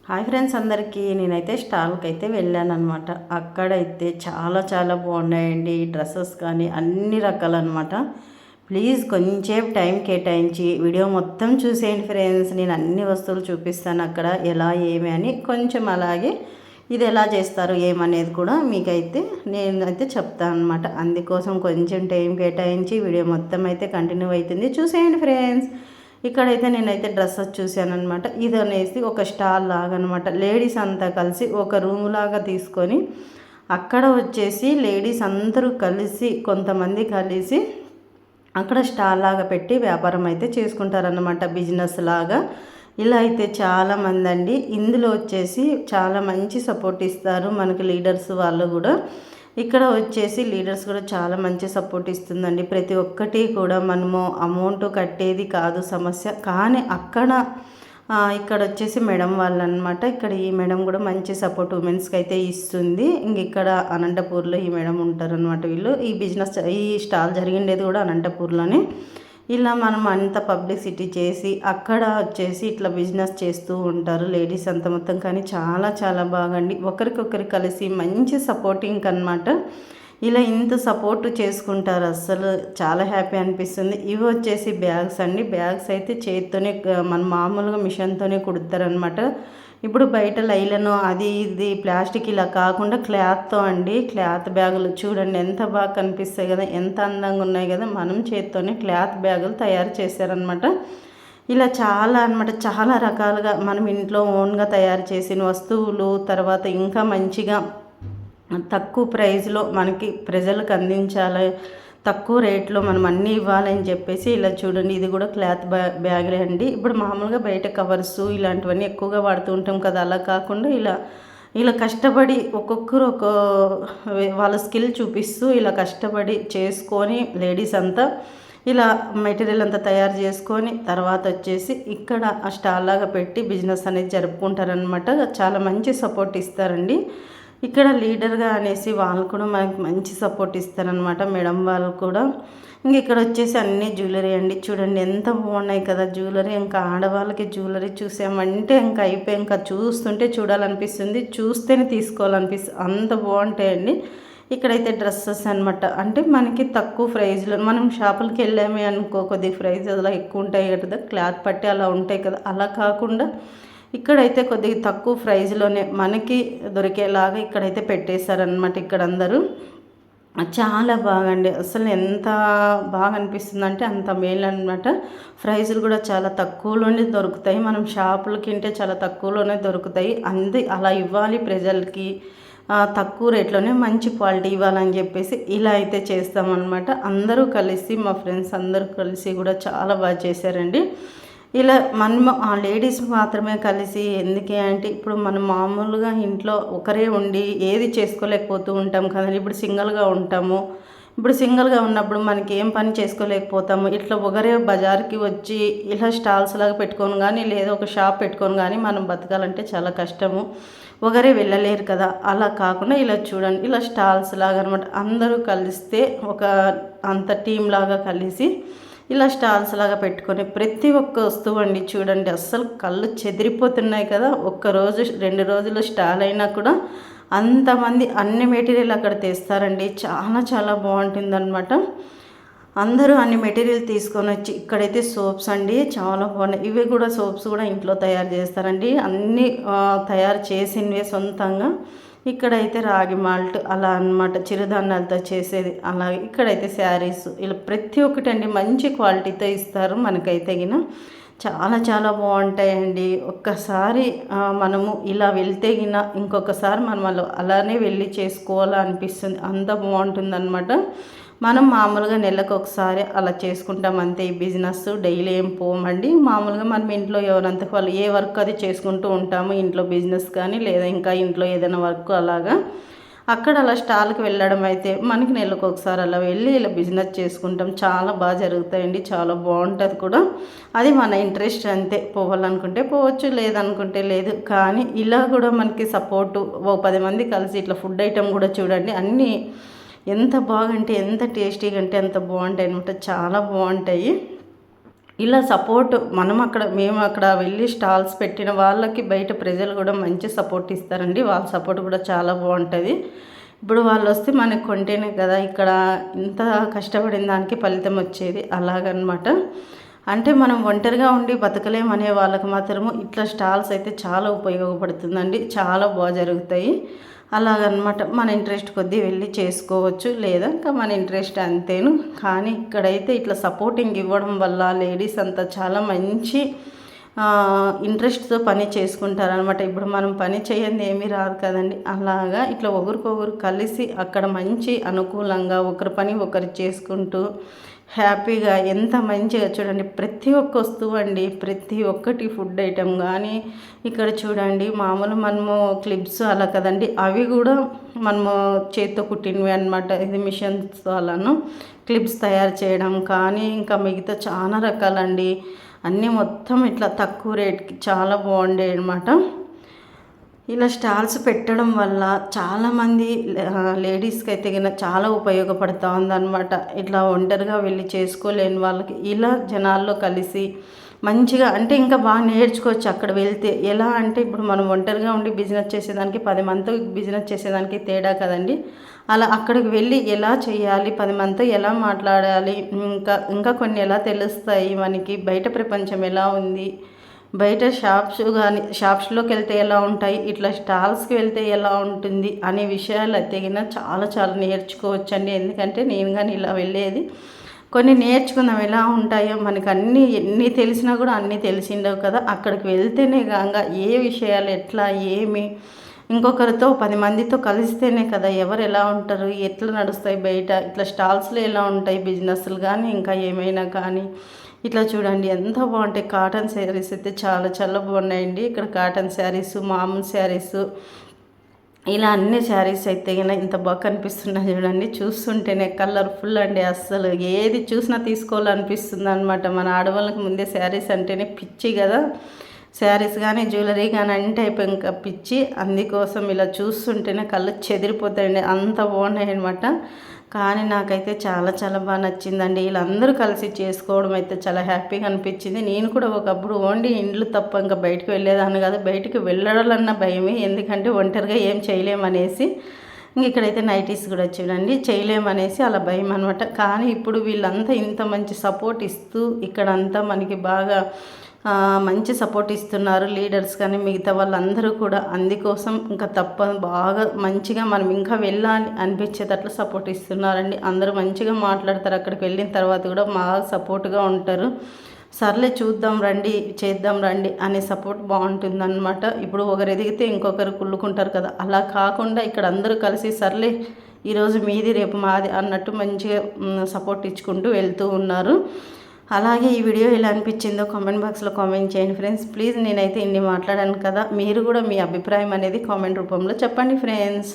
Hi friends అందరికీ నేనైతే స్టాల్కి అయితే వెళ్ళాను అనమాట. అక్కడైతే చాలా చాలా బాగున్నాయండి డ్రెస్సెస్ కానీ అన్ని రకాలన్నమాట. ప్లీజ్ కొంచెం టైం కేటాయించి వీడియో మొత్తం చూసేయండి ఫ్రెండ్స్. నేను అన్ని వస్తువులు చూపిస్తాను అక్కడ ఎలా ఏమి అని. కొంచెం అలాగే ఇది ఎలా చేస్తారు ఏమనేది కూడా మీకైతే నేనైతే చెప్తాను అనమాట. అందుకోసం కొంచెం టైం కేటాయించి వీడియో మొత్తం అయితే కంటిన్యూ అవుతుంది, చూసేయండి ఫ్రెండ్స్. ఇక్కడైతే నేనైతే డ్రెస్సెస్ చూశాను అనమాట. ఇది అనేసి ఒక స్టాల్ లాగా అనమాట. లేడీస్ అంతా కలిసి ఒక రూమ్ లాగా తీసుకొని అక్కడ వచ్చేసి లేడీస్ అందరూ కలిసి కొంతమంది కలిసి అక్కడ స్టాల్ లాగా పెట్టి వ్యాపారం అయితే చేసుకుంటారన్నమాట, బిజినెస్ లాగా. ఇలా అయితే చాలామంది అండి ఇందులో వచ్చేసి చాలా మంచి సపోర్ట్ ఇస్తారు మనకి లీడర్స్ వాళ్ళు కూడా. ఇక్కడ వచ్చేసి లీడర్స్ కూడా చాలా మంచి సపోర్ట్ ఇస్తుందండి. ప్రతి ఒక్కటి కూడా మనము అమౌంట్ కట్టేది కాదు సమస్య, కానీ ఇక్కడ వచ్చేసి మేడం వాళ్ళు అనమాట. ఇక్కడ ఈ మేడం కూడా మంచి సపోర్ట్ ఉమెన్స్కి అయితే ఇస్తుంది. ఇక్కడ అనంతపూర్లో ఈ మేడం ఉంటారనమాట. వీళ్ళు ఈ బిజినెస్ ఈ స్టాల్ జరిగిండేది కూడా అనంతపూర్లోనే. ఇలా మనం అంత పబ్లిసిటీ చేసి అక్కడ వచ్చేసి ఇట్లా బిజినెస్ చేస్తూ ఉంటారు లేడీస్ అంత మొత్తం. కానీ చాలా చాలా బాగండి, ఒకరికొకరు కలిసి మంచి సపోర్టింగ్ అనమాట. ఇలా ఇంత సపోర్ట్ చేసుకుంటారు, అస్సలు చాలా హ్యాపీ అనిపిస్తుంది. ఇవి వచ్చేసి బ్యాగ్స్ అండి. బ్యాగ్స్ అయితే చేతితోనే మన మామూలుగా మిషన్తోనే కుడతారనమాట. ఇప్పుడు బయట లైలను అది ఇది ప్లాస్టిక్ ఇలా కాకుండా క్లాత్తో అండి. క్లాత్ బ్యాగులు చూడండి ఎంత బాగా కనిపిస్తాయి కదా, ఎంత అందంగా ఉన్నాయి కదా. మనం చేత్తోనే క్లాత్ బ్యాగులు తయారు చేశారనమాట. ఇలా చాలా అనమాట, చాలా రకాలుగా మనం ఇంట్లో ఓన్గా తయారు చేసిన వస్తువులు, తర్వాత ఇంకా మంచిగా తక్కువ ప్రైస్లో మనకి ప్రజలకు అందించాలి, తక్కువ రేట్లో మనం అన్నీ ఇవ్వాలని చెప్పేసి ఇలా చూడండి. ఇది కూడా క్లాత్ బ్యాగ్లే అండి. ఇప్పుడు మామూలుగా బయట కవర్స్ ఇలాంటివన్నీ ఎక్కువగా వాడుతూ ఉంటాం కదా, అలా కాకుండా ఇలా ఇలా కష్టపడి ఒక్కొక్కరు వాళ్ళ స్కిల్ చూపిస్తూ ఇలా కష్టపడి చేసుకొని లేడీస్ అంతా ఇలా మెటీరియల్ అంతా తయారు చేసుకొని తర్వాత వచ్చేసి ఇక్కడ ఆ స్టాల్ లాగా పెట్టి బిజినెస్ అనేది జరుపుకుంటారనమాట. చాలా మంచి సపోర్ట్ ఇస్తారండి. ఇక్కడ లీడర్గా అనేసి వాళ్ళు కూడా మనకి మంచి సపోర్ట్ ఇస్తారనమాట, మేడం వాళ్ళు కూడా. ఇక్కడ వచ్చేసి అన్నీ జ్యువెలరీ అండి. చూడండి ఎంత బాగున్నాయి కదా జ్యువెలరీ. ఇంకా ఆడవాళ్ళకి జ్యువెలరీ చూసామంటే ఇంకా అయిపోయి ఇంకా చూస్తుంటే చూడాలనిపిస్తుంది, చూస్తేనే తీసుకోవాలనిపిస్తుంది, అంత బాగుంటాయండి. ఇక్కడైతే డ్రెస్సెస్ అనమాట. అంటే మనకి తక్కువ ప్రైజ్లో మనం షాపులకి వెళ్ళామే అనుకో, కొద్దిగా ప్రైజ్ అలా ఎక్కువ ఉంటాయి కదా, క్లాత్ పట్టి అలా ఉంటాయి కదా, అలా కాకుండా ఇక్కడైతే కొద్దిగా తక్కువ ప్రైజ్లోనే మనకి దొరికేలాగా ఇక్కడైతే పెట్టేశారనమాట. ఇక్కడ అందరూ చాలా బాగండి, అసలు ఎంత బాగా అనిపిస్తుంది అంటే అంత మేలు అనమాట. ప్రైజులు కూడా చాలా తక్కువలోనే దొరుకుతాయి. మనం షాపులకి చాలా తక్కువలోనే దొరుకుతాయి. అలా ఇవ్వాలి ప్రజలకి, తక్కువ రేట్లోనే మంచి క్వాలిటీ ఇవ్వాలని చెప్పేసి ఇలా అయితే చేస్తామన్నమాట. అందరూ కలిసి మా ఫ్రెండ్స్ అందరూ కలిసి కూడా చాలా బాగా చేశారండి. ఇలా మనము ఆ లేడీస్ మాత్రమే కలిసి, ఎందుకే అంటే ఇప్పుడు మనం మామూలుగా ఇంట్లో ఒకరే ఉండి ఏది చేసుకోలేకపోతూ ఉంటాం కదండి. ఇప్పుడు సింగిల్గా ఉంటాము. ఇప్పుడు సింగిల్గా ఉన్నప్పుడు మనకి ఏం పని చేసుకోలేకపోతాము. ఇట్లా ఒకరే బజార్కి వచ్చి ఇలా స్టాల్స్ లాగా పెట్టుకొని కానీ లేదా ఒక షాప్ పెట్టుకొని కానీ మనం బతకాలంటే చాలా కష్టము, ఒకరే వెళ్ళలేరు కదా. అలా కాకుండా ఇలా చూడండి, ఇలా స్టాల్స్ లాగా అనమాట. అందరూ కలిస్తే ఒక అంత టీం లాగా కలిసి ఇలా స్టాల్స్ లాగా పెట్టుకొని ప్రతి ఒక్క వస్తువు అండి చూడండి, అస్సలు కళ్ళు చెదిరిపోతున్నాయి కదా. ఒక్కరోజు 2 రోజులు స్టాల్ అయినా కూడా అంతమంది అన్ని మెటీరియల్ అక్కడ తెస్తారండి. చాలా చాలా బాగుంటుందన్నమాట. అందరూ అన్ని మెటీరియల్ తీసుకొని వచ్చి ఇక్కడైతే సోప్స్ అండి చాలా బాగున్నాయి. ఇవి కూడా సోప్స్ కూడా ఇంట్లో తయారు చేస్తారండి, అన్నీ తయారు చేసినవే సొంతంగా. ఇక్కడైతే రాగి మాల్ట్ అలా అనమాట, చిరుధాన్యాలతో చేసేది. అలాగే ఇక్కడైతే శారీస్ ఇలా ప్రతి ఒక్కటి అండి మంచి క్వాలిటీతో ఇస్తారు మనకైతే గిన. చాలా చాలా బాగుంటాయండి. ఒక్కసారి మనము ఇలా వెళ్తే గిన ఇంకొకసారి మనం అలానే వెళ్ళి చేసుకోవాలనిపిస్తుంది, అంత బాగుంటుందన్నమాట. మనం మామూలుగా నెలకు ఒకసారి అలా చేసుకుంటాం అంతే. ఈ బిజినెస్ డైలీ ఏం పోమండి. మామూలుగా మనం ఇంట్లో ఎవరంతా వాళ్ళు ఏ వర్క్ అది చేసుకుంటూ ఉంటాము, ఇంట్లో బిజినెస్ కానీ లేదా ఇంకా ఇంట్లో ఏదైనా వర్క్ అలాగా. అక్కడ అలా స్టాల్కి వెళ్ళడం అయితే మనకి నెలకు ఒకసారి అలా వెళ్ళి ఇలా బిజినెస్ చేసుకుంటాం. చాలా బాగా జరుగుతాయండి, చాలా బాగుంటుంది కూడా. అది మన ఇంట్రెస్ట్ అంతే, పోవాలనుకుంటే పోవచ్చు, లేదనుకుంటే లేదు. కానీ ఇలా కూడా మనకి సపోర్టు 10 మంది కలిసి ఇట్లా ఫుడ్ ఐటెం కూడా చూడండి అన్నీ ఎంత బాగంటే ఎంత టేస్టీగా అంటే అంత బాగుంటాయి అనమాట, చాలా బాగుంటాయి. ఇలా సపోర్ట్ మేము అక్కడ వెళ్ళి స్టాల్స్ పెట్టిన వాళ్ళకి బయట ప్రజలు కూడా మంచి సపోర్ట్ ఇస్తారండి. వాళ్ళ సపోర్ట్ కూడా చాలా బాగుంటుంది. ఇప్పుడు వాళ్ళు వస్తే మనకు కొంటేనే కదా ఇక్కడ ఇంత కష్టపడిన దానికి ఫలితం వచ్చేది, అలాగనమాట. అంటే మనం ఒంటరిగా ఉండి బతకలేమనే వాళ్ళకి మాత్రము ఇట్లా స్టాల్స్ అయితే చాలా ఉపయోగపడుతుందండి. చాలా బాగా జరుగుతాయి. అలాగనమాట మన ఇంట్రెస్ట్ కొద్దీ వెళ్ళి చేసుకోవచ్చు, లేదా ఇంకా మన ఇంట్రెస్ట్ అంతేను. కానీ ఇక్కడైతే ఇట్లా సపోర్టింగ్ ఇవ్వడం వల్ల లేడీస్ అంతా చాలా మంచి ఇంట్రెస్ట్తో పని చేసుకుంటారనమాట. ఇప్పుడు మనం పని చేయండి ఏమీ రాదు కదండి. అలాగా ఇట్లా ఒకరికొకరు కలిసి అక్కడ మంచి అనుకూలంగా ఒకరి పని ఒకరు చేసుకుంటూ హ్యాపీగా ఎంత మంచిగా చూడండి. ప్రతి ఒక్క వస్తువు అండి, ప్రతి ఒక్కటి ఫుడ్ ఐటెం కానీ ఇక్కడ చూడండి. మామూలు మనము క్లిప్స్ అలా కదండి, అవి కూడా మనము చేత్తో కుట్టినవి అనమాట. ఇది మిషన్స్ అలాను క్లిప్స్ తయారు చేయడం కానీ ఇంకా మిగతా చాలా రకాలండి. అన్నీ మొత్తం ఇట్లా తక్కువ రేట్కి చాలా బాగుండేవి అనమాట. ఇలా స్టాల్స్ పెట్టడం వల్ల చాలామంది లేడీస్కి అయితే కన్నా చాలా ఉపయోగపడుతూ ఉందన్నమాట. ఇట్లా ఒంటరిగా వెళ్ళి చేసుకోలేని వాళ్ళకి ఇలా జనాల్లో కలిసి మంచిగా అంటే ఇంకా బాగా నేర్చుకోవచ్చు అక్కడ వెళ్తే. ఎలా అంటే ఇప్పుడు మనం ఒంటరిగా ఉండి బిజినెస్ చేసేదానికి 10 మందితో బిజినెస్ చేసేదానికి తేడా కదండి. అలా అక్కడికి వెళ్ళి ఎలా చేయాలి, 10 మందితో ఎలా మాట్లాడాలి, ఇంకా ఇంకా కొన్ని ఎలా తెలుస్తాయి మనకి, బయట ప్రపంచం ఎలా ఉంది, బయట షాప్స్లోకి వెళ్తే ఎలా ఉంటాయి, ఇట్లా స్టాల్స్కి వెళ్తే ఎలా ఉంటుంది అనే విషయాలు అయితే చాలా చాలా నేర్చుకోవచ్చండి. ఎందుకంటే నేను కానీ ఇలా వెళ్ళేది కొన్ని నేర్చుకుందాం ఎలా ఉంటాయో. మనకు ఎన్ని తెలిసినా కూడా అన్నీ తెలిసిండవు కదా. అక్కడికి వెళ్తేనే కాగా ఏ విషయాలు ఎట్లా ఏమి ఇంకొకరితో 10 మందితో కలిస్తేనే కదా ఎవరు ఎలా ఉంటారు, ఎట్లా నడుస్తాయి బయట, ఇట్లా స్టాల్స్లో ఎలా ఉంటాయి బిజినెస్లు కానీ ఇంకా ఏమైనా కానీ. ఇట్లా చూడండి ఎంత బాగుంటాయి. కాటన్ శారీస్ అయితే చాలా చాలా బాగున్నాయండి. ఇక్కడ కాటన్ శారీస్, మామూలు శారీస్, ఇలా అన్ని శారీస్ అయితే కన్నా ఇంత బాగా కనిపిస్తున్నాయి చూడండి. చూస్తుంటేనే కలర్ఫుల్ అండి. అస్సలు ఏది చూసినా తీసుకోవాలనిపిస్తుంది అనమాట. మన ఆడవాళ్ళకి ముందే శారీస్ అంటేనే పిచ్చి కదా. శారీస్ కానీ జ్యువెలరీ కానీ అంటే ఇంకా పిచ్చి. అందుకోసం ఇలా చూస్తుంటేనే కళ్ళు చెదిరిపోతాయండి, అంత బాగున్నాయి అనమాట. కానీ నాకైతే చాలా చాలా బాగా నచ్చిందండి. వీళ్ళందరూ కలిసి చేసుకోవడం అయితే చాలా హ్యాపీగా అనిపించింది. నేను కూడా ఒకప్పుడు ఓన్లీ ఇండ్లు తప్ప ఇంకా బయటకు వెళ్ళేదాన్ని కాదు. బయటికి వెళ్ళాలన్న భయమే, ఎందుకంటే ఒంటరిగా ఏం చేయలేమనేసి. ఇంక ఇక్కడైతే నైటీస్ కూడా చూడండి, చేయలేమనేసి అలా భయం అనమాట. కానీ ఇప్పుడు వీళ్ళంతా ఇంత మంచి సపోర్ట్ ఇస్తూ ఇక్కడంతా మనకి బాగా మంచి సపోర్ట్ ఇస్తున్నారు లీడర్స్ కానీ మిగతా వాళ్ళందరూ కూడా. అందుకోసం ఇంకా బాగా మంచిగా మనం ఇంకా వెళ్ళాలి అనిపించేటట్లు సపోర్ట్ ఇస్తున్నారండి. అందరూ మంచిగా మాట్లాడతారు. అక్కడికి వెళ్ళిన తర్వాత కూడా బాగా సపోర్ట్గా ఉంటారు. సర్లే చూద్దాం రండి, చేద్దాం రండి అనే సపోర్ట్ బాగుంటుందన్నమాట. ఇప్పుడు ఒకరు ఎదిగితే ఇంకొకరు కుళ్ళుకుంటారు కదా, అలా కాకుండా ఇక్కడ అందరూ కలిసి సర్లే ఈరోజు మీది రేపు మాది అన్నట్టు మంచిగా సపోర్ట్ ఇచ్చుకుంటూ వెళ్తూ ఉన్నారు. అలాగే ఈ వీడియో ఎలా అనిపించిందో కామెంట్ బాక్స్లో కామెంట్ చేయండి ఫ్రెండ్స్. ప్లీజ్ నేనైతే ఇన్ని మాట్లాడాను కదా, మీరు కూడా మీ అభిప్రాయం అనేది కామెంట్ రూపంలో చెప్పండి ఫ్రెండ్స్.